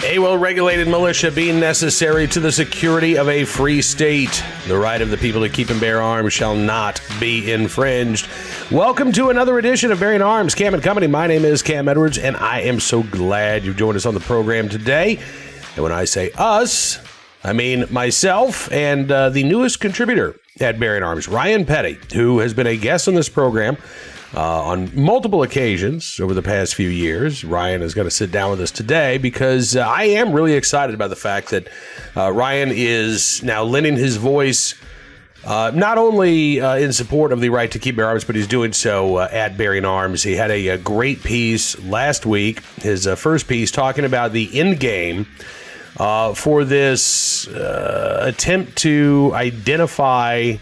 A well-regulated militia being necessary to the security of a free state. The right of the people to keep and bear arms shall not be infringed. Welcome to another edition of Bearing Arms, Cam and Company. My name is Cam Edwards, and I am so glad you've joined us on the program today. And when I say us, I mean myself and the newest contributor at Bearing Arms, Ryan Petty, who has been a guest on this program on multiple occasions over the past few years. Ryan is going to sit down with us today because I am really excited about the fact that Ryan is now lending his voice not only in support of the right to keep bear arms, but he's doing so at Bearing Arms. He had a great piece last week, his first piece, talking about the end game for this attempt to identify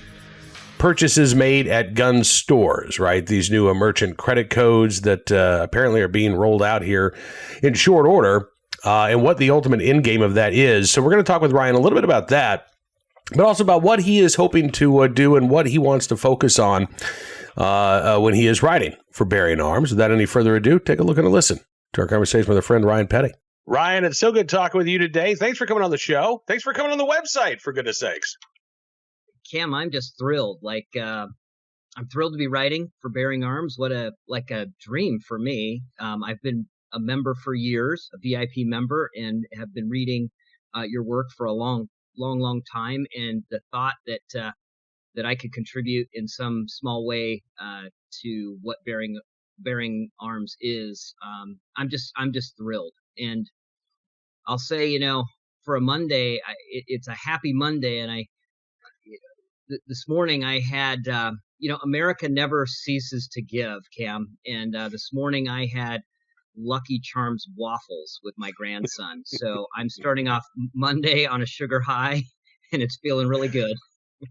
purchases made at gun stores, right? These new merchant credit codes that apparently are being rolled out here in short order, and what the ultimate end game of that is. So we're going to talk with Ryan a little bit about that, but also about what he is hoping to do and what he wants to focus on when he is writing for Bearing Arms. Without any further ado, take a look and a listen to our conversation with our friend Ryan Petty. Ryan, it's so good talking with you today. Thanks for coming on the show. Thanks for coming on the website, for goodness sakes. Cam, I'm just thrilled. I'm thrilled to be writing for Bearing Arms. What a dream for me. I've been a member for years, a VIP member, and have been reading your work for a long time. And the thought that I could contribute in some small way to what Bearing Arms is, I'm just thrilled. And I'll say, for a Monday, it's a happy Monday, and this morning I had, America never ceases to give, Cam. And this morning I had Lucky Charms waffles with my grandson. So I'm starting off Monday on a sugar high, and it's feeling really good.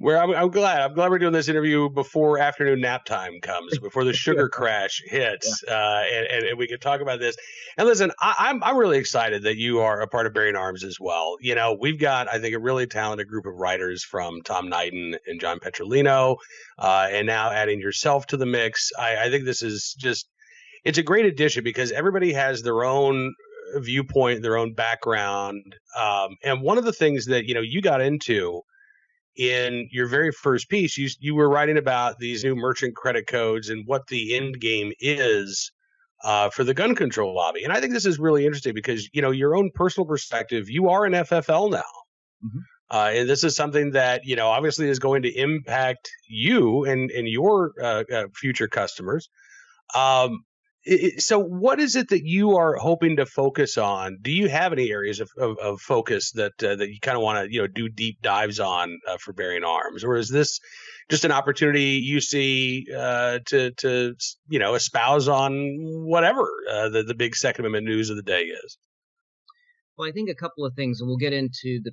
I'm glad we're doing this interview before afternoon nap time comes, before the sugar crash hits, and we can talk about this. And listen, I'm really excited that you are a part of Bearing Arms as well. We've got, I think, a really talented group of writers from Tom Knighton and John Petrolino, and now adding yourself to the mix. I think this is it's a great addition because everybody has their own viewpoint, their own background. And one of the things that, you got into in your very first piece, you were writing about these new merchant credit codes and what the end game is for the gun control lobby. And I think this is really interesting because, your own personal perspective, you are an FFL now. Mm-hmm. And this is something that, obviously is going to impact you and your future customers. So what is it that you are hoping to focus on? Do you have any areas of focus that you kind of want to do deep dives on for Bearing Arms, or is this just an opportunity you see to espouse on whatever the big Second Amendment news of the day is? Well, I think a couple of things, and we'll get into the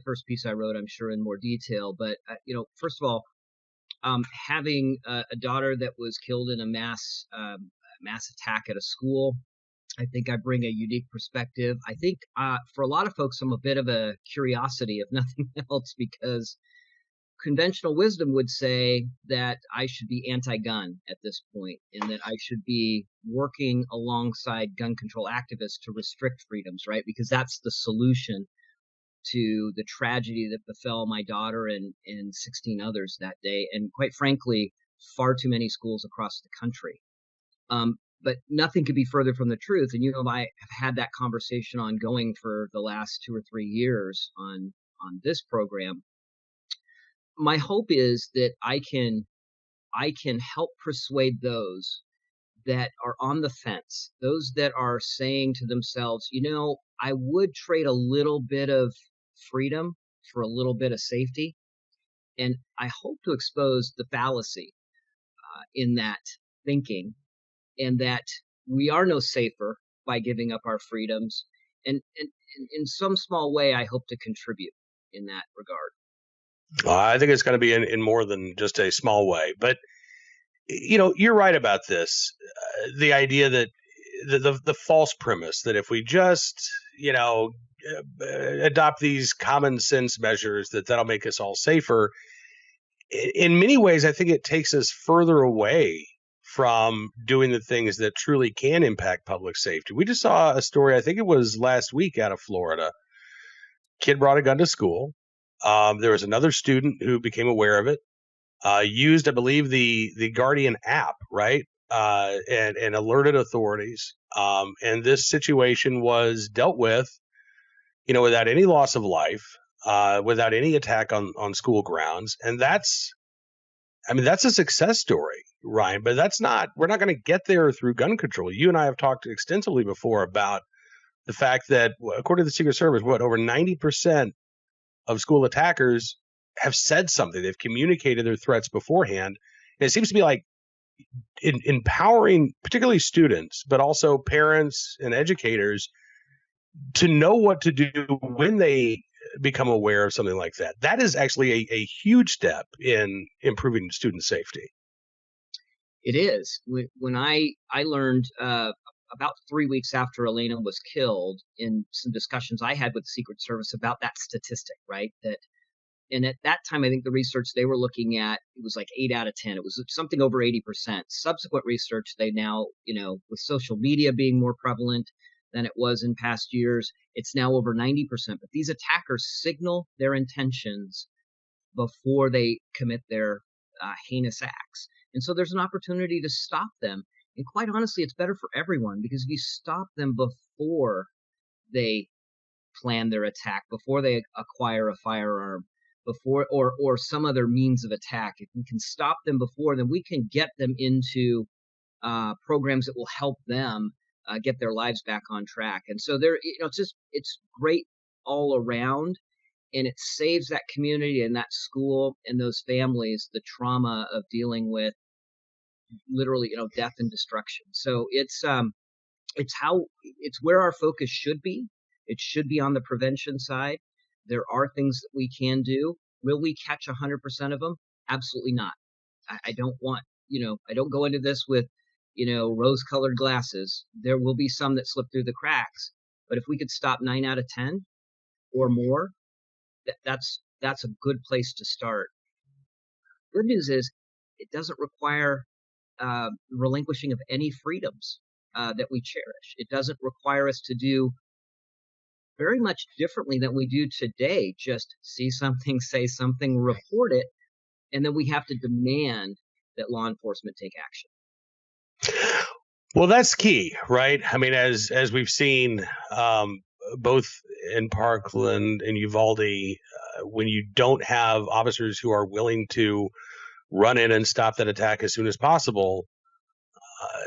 first piece I wrote, I'm sure, in more detail. But first of all, having a daughter that was killed in a mass attack at a school, I think I bring a unique perspective. I think for a lot of folks, I'm a bit of a curiosity, if nothing else, because conventional wisdom would say that I should be anti-gun at this point, and that I should be working alongside gun control activists to restrict freedoms, right? Because that's the solution to the tragedy that befell my daughter and 16 others that day, and quite frankly, far too many schools across the country. But nothing could be further from the truth. And I have had that conversation ongoing for the last 2 or 3 years on this program. My hope is that I can help persuade those that are on the fence, those that are saying to themselves, I would trade a little bit of freedom for a little bit of safety. And I hope to expose the fallacy in that thinking, and that we are no safer by giving up our freedoms. And in some small way, I hope to contribute in that regard. I think it's going to be in more than just a small way. But, you're right about this. The idea that the false premise that if we just, adopt these common sense measures, that'll make us all safer. In many ways, I think it takes us further away from doing the things that truly can impact public safety. We just saw a story, I think it was last week, out of Florida. Kid brought a gun to school. There was another student who became aware of it, used, I believe, the Guardian app, right? And alerted authorities. And this situation was dealt with, without any loss of life, without any attack on school grounds. And that's a success story, Ryan, but we're not going to get there through gun control. You and I have talked extensively before about the fact that, according to the Secret Service, over 90% of school attackers have said something. They've communicated their threats beforehand. And it seems to be like empowering particularly students, but also parents and educators to know what to do when they become aware of something like that. That is actually a huge step in improving student safety. It is. When I learned about 3 weeks after Alaina was killed, in some discussions I had with the Secret Service about that statistic, right? And at that time, I think the research they were looking at, it was like 8 out of 10. It was something over 80%. Subsequent research, they now, with social media being more prevalent than it was in past years, it's now over 90%. But these attackers signal their intentions before they commit their heinous acts. And so there's an opportunity to stop them. And quite honestly, it's better for everyone, because if you stop them before they plan their attack, before they acquire a firearm, before or some other means of attack, if we can stop them before, then we can get them into programs that will help them get their lives back on track. And so it's great all around. And it saves that community and that school and those families the trauma of dealing with literally, death and destruction. So it's where our focus should be. It should be on the prevention side. There are things that we can do. Will we catch 100% of them? Absolutely not. I don't want, I don't go into this with, rose-colored glasses. There will be some that slip through the cracks. But if we could stop 9 out of 10 or more, that's a good place to start. Good news is it doesn't require relinquishing of any freedoms that we cherish. It doesn't require us to do very much differently than we do today. Just see something, say something, report it, and then we have to demand that law enforcement take action. Well, that's key, right? I mean, as we've seen, both in Parkland and Uvalde, when you don't have officers who are willing to run in and stop that attack as soon as possible,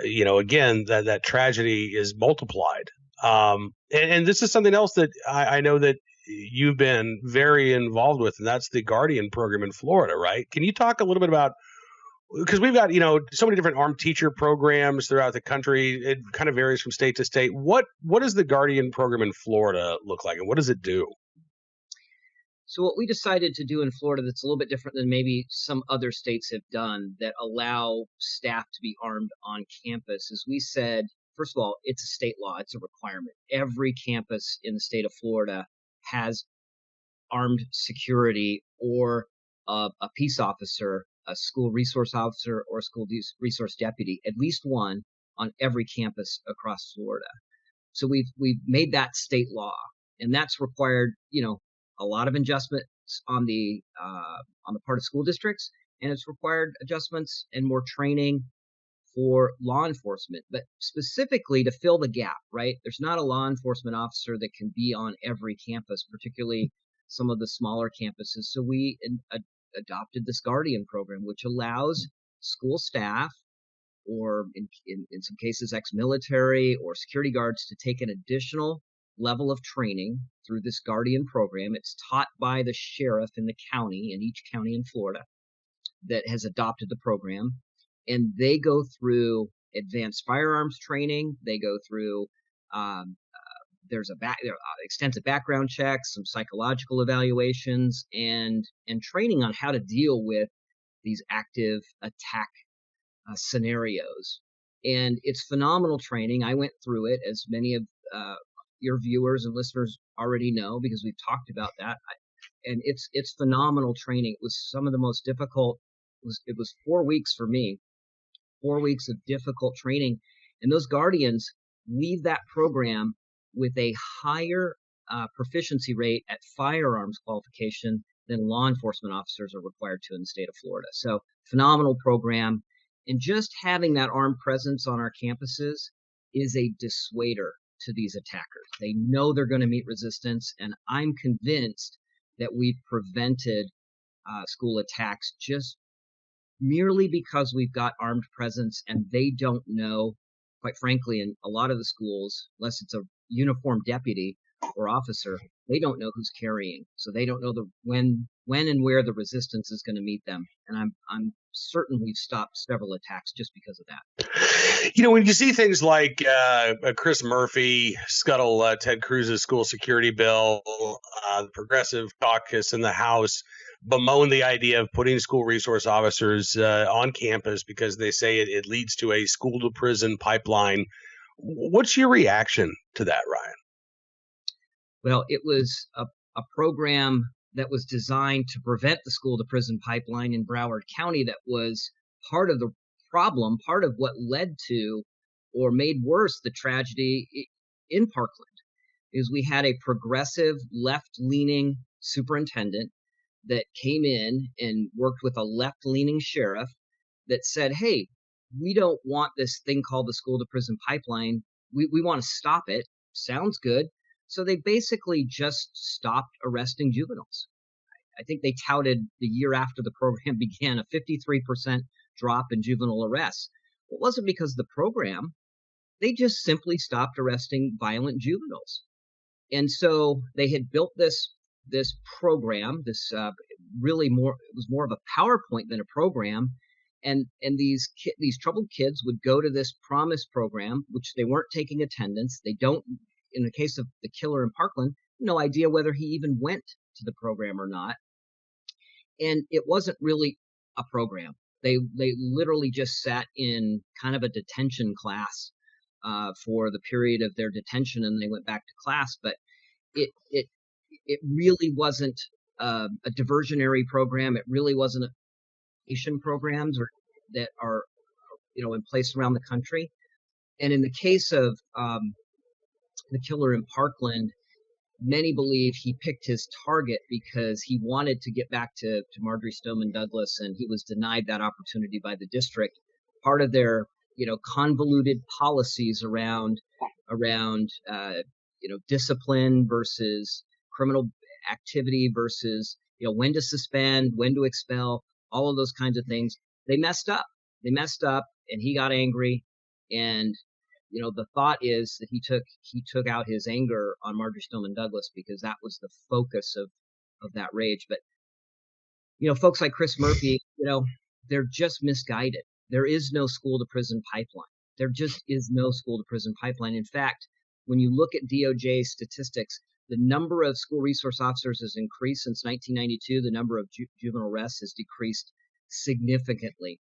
again, that tragedy is multiplied. And this is something else that I know that you've been very involved with, and that's the Guardian program in Florida, right? Can you talk a little bit about, because we've got, so many different armed teacher programs throughout the country. It kind of varies from state to state. What does the Guardian program in Florida look like, and what does it do? So what we decided to do in Florida that's a little bit different than maybe some other states have done that allow staff to be armed on campus is we said, first of all, it's a state law. It's a requirement. Every campus in the state of Florida has armed security or a peace officer, a school resource officer, or a school resource deputy, at least one on every campus across Florida. So we've made that state law, and that's required, a lot of adjustments on the part of school districts, and it's required adjustments and more training for law enforcement, but specifically to fill the gap, right? There's not a law enforcement officer that can be on every campus, particularly some of the smaller campuses. So we adopted this Guardian program, which allows school staff, or in some cases ex-military or security guards, to take an additional level of training through this Guardian program. It's taught by the sheriff in the county, in each county in Florida that has adopted the program. And they go through advanced firearms training. They go through, there's extensive background checks, some psychological evaluations, and training on how to deal with these active attack scenarios. And it's phenomenal training. I went through it, as many of your viewers and listeners already know, because we've talked about that. And it's phenomenal training. It was some of the most difficult. It was 4 weeks for me 4 weeks of difficult training. And those guardians leave that program with a higher proficiency rate at firearms qualification than law enforcement officers are required to in the state of Florida. So phenomenal program. And just having that armed presence on our campuses is a dissuader to these attackers. They know they're going to meet resistance, and I'm convinced that we've prevented school attacks just merely because we've got armed presence, and they don't know, quite frankly, in a lot of the schools, unless it's a uniformed deputy or officer, they don't know who's carrying. So they don't know when and where the resistance is going to meet them. And I'm certain we've stopped several attacks just because of that. You know, when you see things like Chris Murphy scuttle Ted Cruz's school security bill, the Progressive Caucus in the House bemoan the idea of putting school resource officers on campus because they say it leads to a school to prison pipeline. What's your reaction to that, Ryan? Well, it was a program that was designed to prevent the school to prison pipeline in Broward County that was part of the problem, part of what led to or made worse the tragedy in Parkland, is we had a progressive left-leaning superintendent that came in and worked with a left-leaning sheriff that said, hey, we don't want this thing called the school to prison pipeline. We want to stop it. Sounds good. So they basically just stopped arresting juveniles. I think they touted the year after the program began a 53% drop in juvenile arrests. It wasn't because of the program. They just simply stopped arresting violent juveniles. And so they had built this program, really more, it was more of a PowerPoint than a program. And these troubled kids would go to this Promise program, which they weren't taking attendance. They don't, in the case of the killer in Parkland, no idea whether he even went to the program or not. And it wasn't really a program. They literally just sat in kind of a detention class for the period of their detention, and they went back to class. But it really wasn't a diversionary program. It really wasn't education programs that are in place around the country. And in the case of the killer in Parkland, many believe he picked his target because he wanted to get back to Marjory Stoneman Douglas, and he was denied that opportunity by the district. Part of their convoluted policies around discipline versus criminal activity versus when to suspend, when to expel, all of those kinds of things. They messed up, and he got angry. And the thought is that he took out his anger on Marjory Stoneman Douglas because that was the focus of that rage. But folks like Chris Murphy, they're just misguided. There is no school to prison pipeline. There just is no school to prison pipeline. In fact, when you look at DOJ statistics, the number of school resource officers has increased since 1992. The number of juvenile arrests has decreased significantly.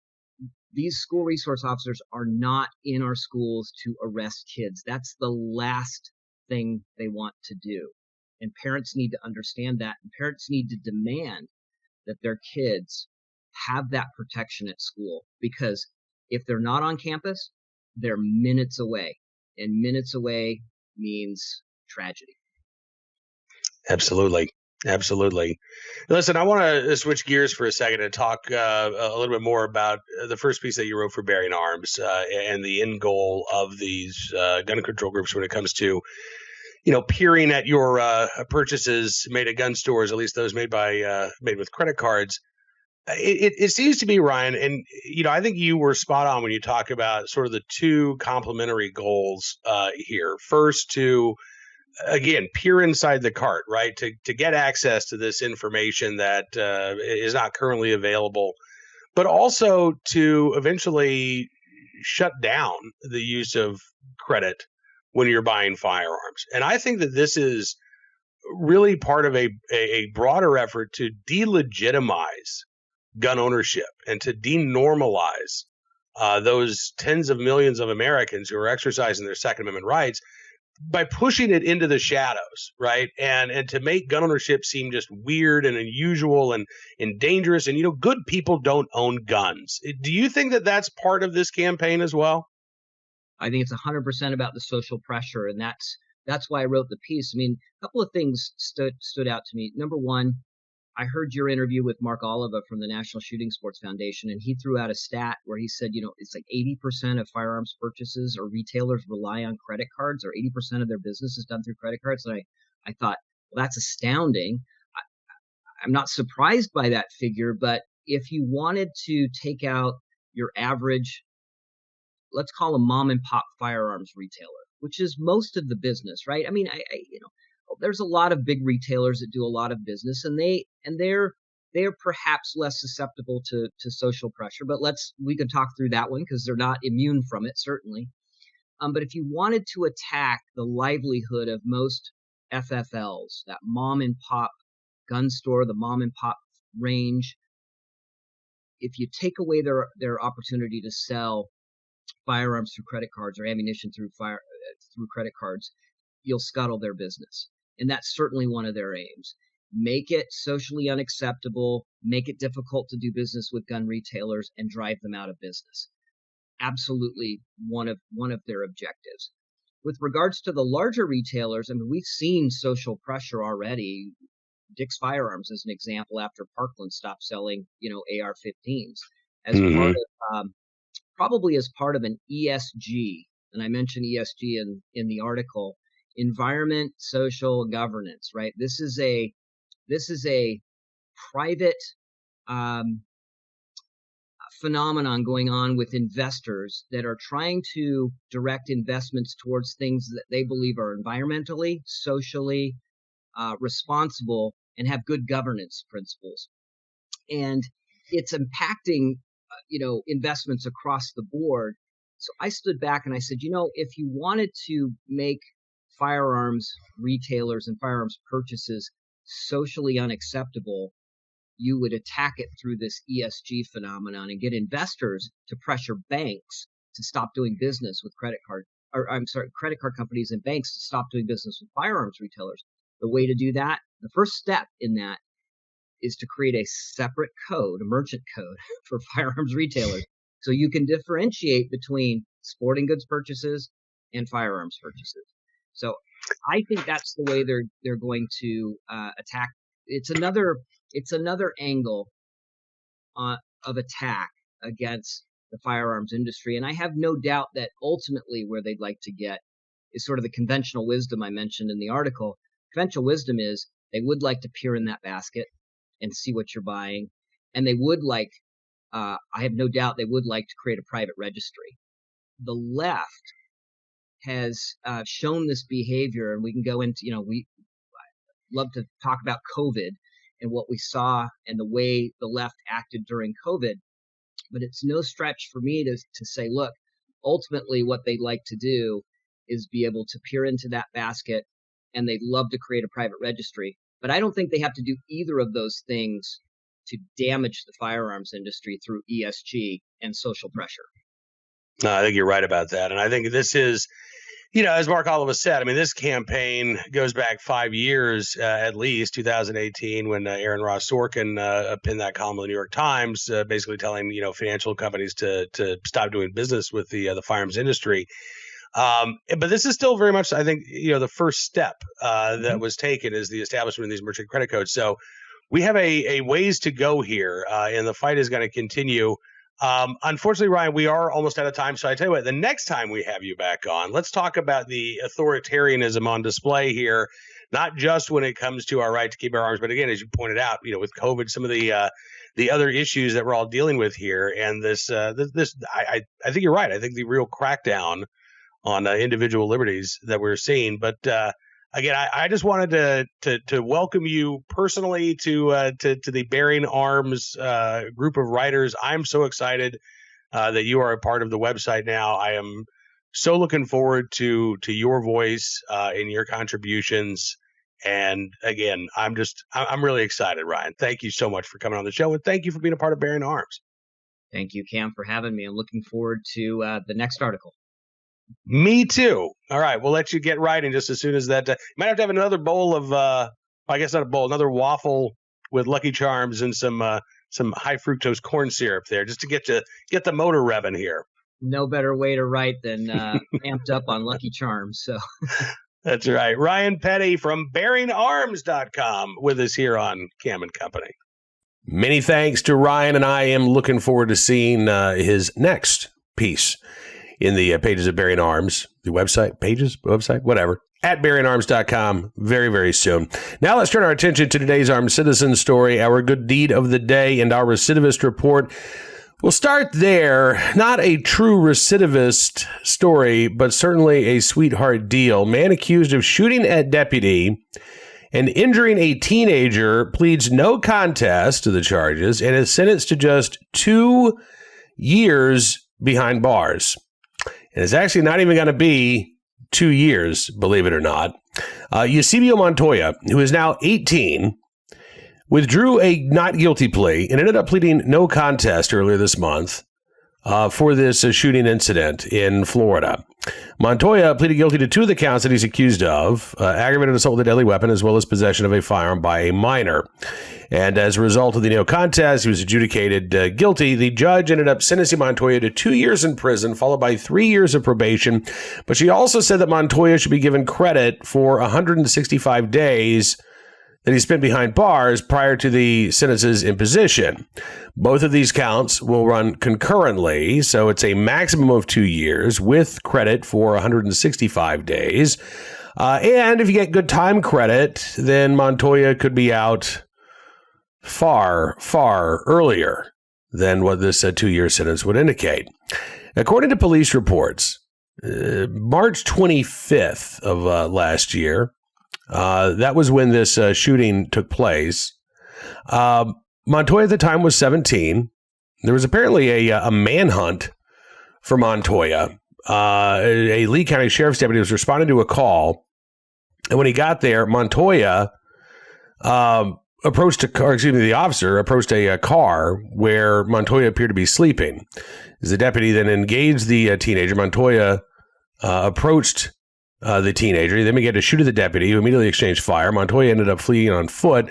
These school resource officers are not in our schools to arrest kids. That's the last thing they want to do. And parents need to understand that. And parents need to demand that their kids have that protection at school. Because if they're not on campus, they're minutes away. And minutes away means tragedy. Absolutely. Listen, I want to switch gears for a second and talk a little bit more about the first piece that you wrote for Bearing Arms and the end goal of these gun control groups when it comes to, peering at your purchases made at gun stores, at least those made with credit cards. It seems to be, Ryan, and I think you were spot on when you talk about sort of the two complementary goals here. First, to again, peer inside the cart, right? To get access to this information that is not currently available, but also to eventually shut down the use of credit when you're buying firearms. And I think that this is really part of a broader effort to delegitimize gun ownership and to denormalize those tens of millions of Americans who are exercising their Second Amendment rights by pushing it into the shadows, right? And to make gun ownership seem just weird and unusual and dangerous. And, good people don't own guns. Do you think that that's part of this campaign as well? I think it's 100% about the social pressure, and that's why I wrote the piece. I mean, a couple of things stood out to me. Number one, I heard your interview with Mark Oliva from the National Shooting Sports Foundation, and he threw out a stat where he said, it's like 80% of firearms purchases or retailers rely on credit cards, or 80% of their business is done through credit cards. And I thought, well, that's astounding. I'm not surprised by that figure, but if you wanted to take out your average, let's call a mom and pop firearms retailer, which is most of the business, right? I mean, there's a lot of big retailers that do a lot of business, and they're perhaps less susceptible to social pressure. But we could talk through that one because they're not immune from it, certainly. But if you wanted to attack the livelihood of most FFLs, that mom and pop gun store, the mom and pop range, if you take away their opportunity to sell firearms through credit cards or ammunition through credit cards, you'll scuttle their business. And that's certainly one of their aims. Make it socially unacceptable, make it difficult to do business with gun retailers, and drive them out of business. Absolutely one of their objectives. With regards to the larger retailers, I mean, we've seen social pressure already. Dick's Firearms is an example after Parkland stopped selling, AR-15s as part of probably as part of an ESG, and I mentioned ESG in the article, environment, social, governance, right? This is a private phenomenon going on with investors that are trying to direct investments towards things that they believe are environmentally, socially responsible and have good governance principles. And it's impacting investments across the board. So I stood back and I said, if you wanted to make firearms retailers and firearms purchases socially unacceptable, you would attack it through this ESG phenomenon and get investors to pressure banks to stop doing business with credit card companies and banks to stop doing business with firearms retailers. The way to do that, the first step in that, is to create a separate code, a merchant code for firearms retailers, so you can differentiate between sporting goods purchases and firearms purchases. So I think that's the way they're going to attack. It's another angle of attack against the firearms industry, and I have no doubt that ultimately where they'd like to get is sort of the conventional wisdom I mentioned in the article. Conventional wisdom is they would like to peer in that basket and see what you're buying. And they would like, I have no doubt they would like to create a private registry. The left has shown this behavior, and we can go into, we love to talk about COVID and what we saw and the way the left acted during COVID. But it's no stretch for me to say, look, ultimately what they'd like to do is be able to peer into that basket, and they'd love to create a private registry. But I don't think they have to do either of those things to damage the firearms industry through ESG and social pressure. No, I think you're right about that. And I think this is, as Mark Oliva said, I mean, this campaign goes back 5 years, at least 2018, when Aaron Ross Sorkin pinned that column in the New York Times, basically telling, financial companies to stop doing business with the firearms industry. But this is still very much, I think, the first step that was taken is the establishment of these merchant credit codes. So we have a ways to go here, and the fight is going to continue. Unfortunately, Ryan, we are almost out of time. So I tell you what, the next time we have you back on, let's talk about the authoritarianism on display here, not just when it comes to our right to keep our arms, but again, as you pointed out, with COVID, some of the other issues that we're all dealing with here, and this I think you're right. I think the real crackdown on individual liberties that we're seeing. But again, I just wanted to welcome you personally to the Bearing Arms group of writers. I'm so excited that you are a part of the website now. I am so looking forward to your voice and your contributions. And again, I'm really excited, Ryan. Thank you so much for coming on the show, and thank you for being a part of Bearing Arms. Thank you, Cam, for having me. I'm looking forward to the next article. Me too. All right, we'll let you get writing just as soon as that. Might have to have another bowl of, I guess not a bowl, another waffle with Lucky Charms and some high fructose corn syrup there, just to get the motor revving here. No better way to write than amped up on Lucky Charms. So that's right. Ryan Petty from BearingArms.com with us here on Cam and Company. Many thanks to Ryan, and I am looking forward to seeing his next piece in the pages of Bearing Arms, the website, whatever, at BearingArms.com very, very soon. Now let's turn our attention to today's Armed Citizen story, our good deed of the day, and our recidivist report. We'll start there. Not a true recidivist story, but certainly a sweetheart deal. Man accused of shooting at deputy and injuring a teenager pleads no contest to the charges and is sentenced to just 2 years behind bars. And it's actually not even going to be 2 years, believe it or not. Eusebio Montoya, who is now 18, withdrew a not guilty plea and ended up pleading no contest earlier this month for this shooting incident in Florida. Montoya pleaded guilty to 2 of the counts that he's accused of, aggravated assault with a deadly weapon, as well as possession of a firearm by a minor. And as a result of the no contest, he was adjudicated guilty. The judge ended up sentencing Montoya to 2 years in prison, followed by 3 years of probation. But she also said that Montoya should be given credit for 165 days that he spent behind bars prior to the sentence's imposition. Both of these counts will run concurrently, so it's a maximum of 2 years with credit for 165 days. And if you get good time credit, then Montoya could be out far, far earlier than what this 2-year sentence would indicate. According to police reports, March 25th of last year, that was when this shooting took place. Montoya at the time was 17. There was apparently a manhunt for Montoya. A Lee County Sheriff's deputy was responding to a call. And when he got there, Montoya the officer approached a car where Montoya appeared to be sleeping. As the deputy then engaged the teenager, Montoya approached the teenager. He then began to shoot at the deputy, who immediately exchanged fire. Montoya ended up fleeing on foot.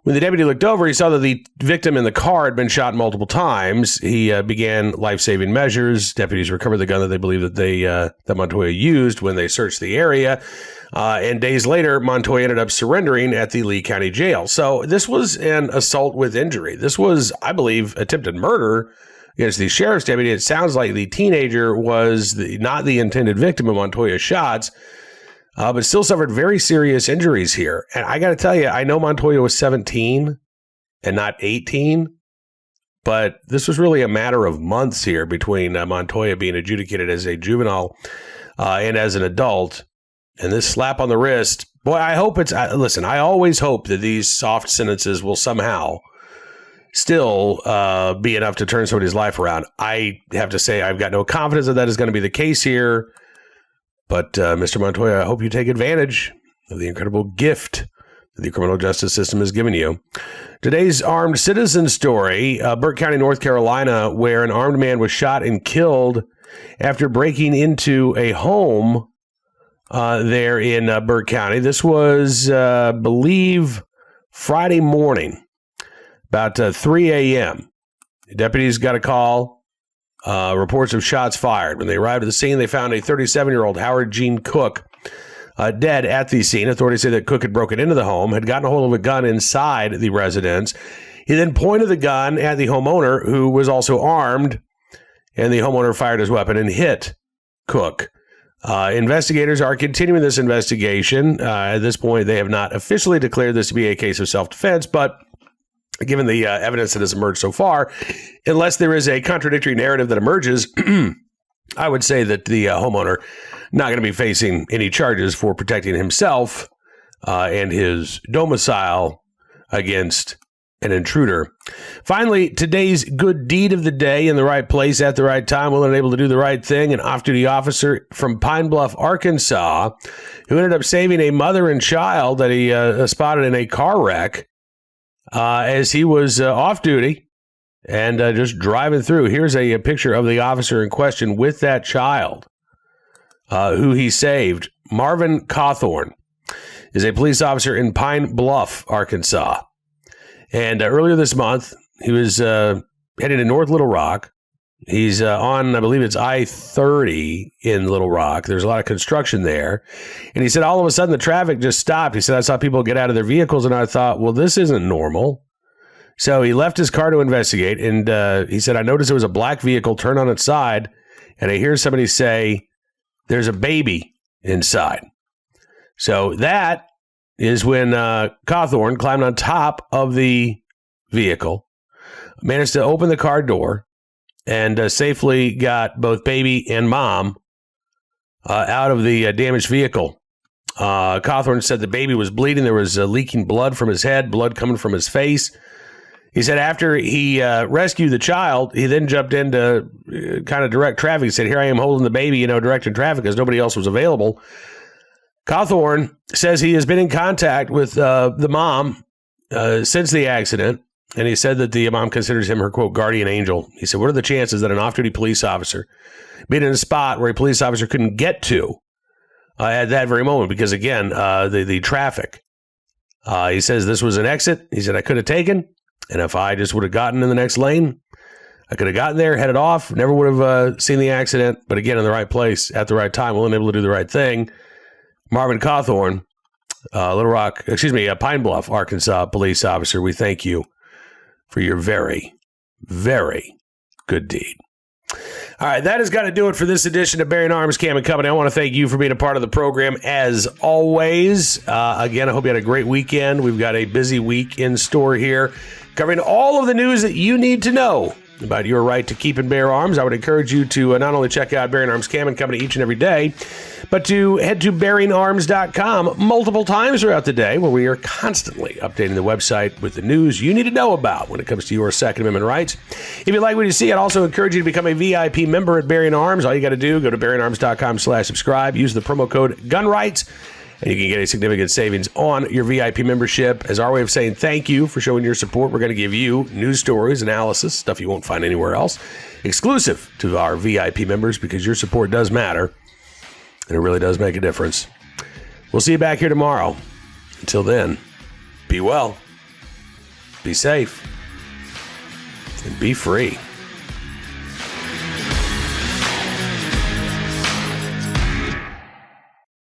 When the deputy looked over, he saw that the victim in the car had been shot multiple times. He began life-saving measures. Deputies recovered the gun that they believe that Montoya used when they searched the area. And days later, Montoya ended up surrendering at the Lee County Jail. So this was an assault with injury. This was, I believe, attempted murder against the sheriff's deputy. It sounds like the teenager was not the intended victim of Montoya's shots, but still suffered very serious injuries here. And I got to tell you, I know Montoya was 17 and not 18, but this was really a matter of months here between Montoya being adjudicated as a juvenile and as an adult. And this slap on the wrist, boy, I hope listen, I always hope that these soft sentences will somehow still be enough to turn somebody's life around. I have to say I've got no confidence that is going to be the case here. But Mr. Montoya, I hope you take advantage of the incredible gift that the criminal justice system has given you. Today's armed citizen story, Burke County, North Carolina, where an armed man was shot and killed after breaking into a home there in Burke County. This was, I believe, Friday morning, about 3 a.m. Deputies got a call, reports of shots fired. When they arrived at the scene, they found a 37-year-old Howard Gene Cook dead at the scene. Authorities say that Cook had broken into the home, had gotten a hold of a gun inside the residence. He then pointed the gun at the homeowner, who was also armed, and the homeowner fired his weapon and hit Cook. Investigators are continuing this investigation. At this point, they have not officially declared this to be a case of self-defense, but given the evidence that has emerged so far, unless there is a contradictory narrative that emerges, I would say that the homeowner not going to be facing any charges for protecting himself and his domicile against an intruder. Finally, today's good deed of the day, in the right place at the right time, willing and able to do the right thing. An off-duty officer from Pine Bluff, Arkansas, who ended up saving a mother and child that he spotted in a car wreck as he was off duty and just driving through. Here's a picture of the officer in question with that child. who he saved. Marvin Cawthorn is a police officer in Pine Bluff, Arkansas. And earlier this month, he was heading to North Little Rock. He's on, I believe it's I-30 in Little Rock. There's a lot of construction there. And he said all of a sudden the traffic just stopped. He said, I saw people get out of their vehicles and I thought, well, this isn't normal. So he left his car to investigate. And he said, I noticed it was a black vehicle turned on its side. And I hear somebody say, there's a baby inside. So that is when Cawthorn climbed on top of the vehicle, managed to open the car door, and safely got both baby and mom out of the damaged vehicle. Cawthorn said the baby was bleeding. There was leaking blood from his head, blood coming from his face. He said after he rescued the child, he then jumped into kind of direct traffic. He said, here I am holding the baby, directing traffic because nobody else was available. Cawthorn says he has been in contact with the mom since the accident. And he said that the mom considers him her, quote, guardian angel. He said, what are the chances that an off-duty police officer being in a spot where a police officer couldn't get to at that very moment? Because, again, the traffic. He says this was an exit. He said, I could have taken. And if I just would have gotten in the next lane, I could have gotten there, headed off, never would have seen the accident. But, again, in the right place at the right time, willing able to do the right thing. Marvin Cawthorn, Pine Bluff, Arkansas police officer, we thank you for your very, very good deed. All right, that has got to do it for this edition of Bearing Arms, Cam and Company. I want to thank you for being a part of the program as always. Again, I hope you had a great weekend. We've got a busy week in store here, covering all of the news that you need to know about your right to keep and bear arms. I would encourage you to not only check out Bearing Arms, Cam and Company each and every day, but to head to bearingarms.com multiple times throughout the day, where we are constantly updating the website with the news you need to know about when it comes to your Second Amendment rights. If you like what you see, I'd also encourage you to become a VIP member at Bearing Arms. All you got to do, go to bearingarms.com/subscribe, use the promo code GUNRIGHTS, and you can get a significant savings on your VIP membership. As our way of saying thank you for showing your support, we're going to give you news stories, analysis, stuff you won't find anywhere else, exclusive to our VIP members, because your support does matter. And it really does make a difference. We'll see you back here tomorrow. Until then, be well, be safe, and be free.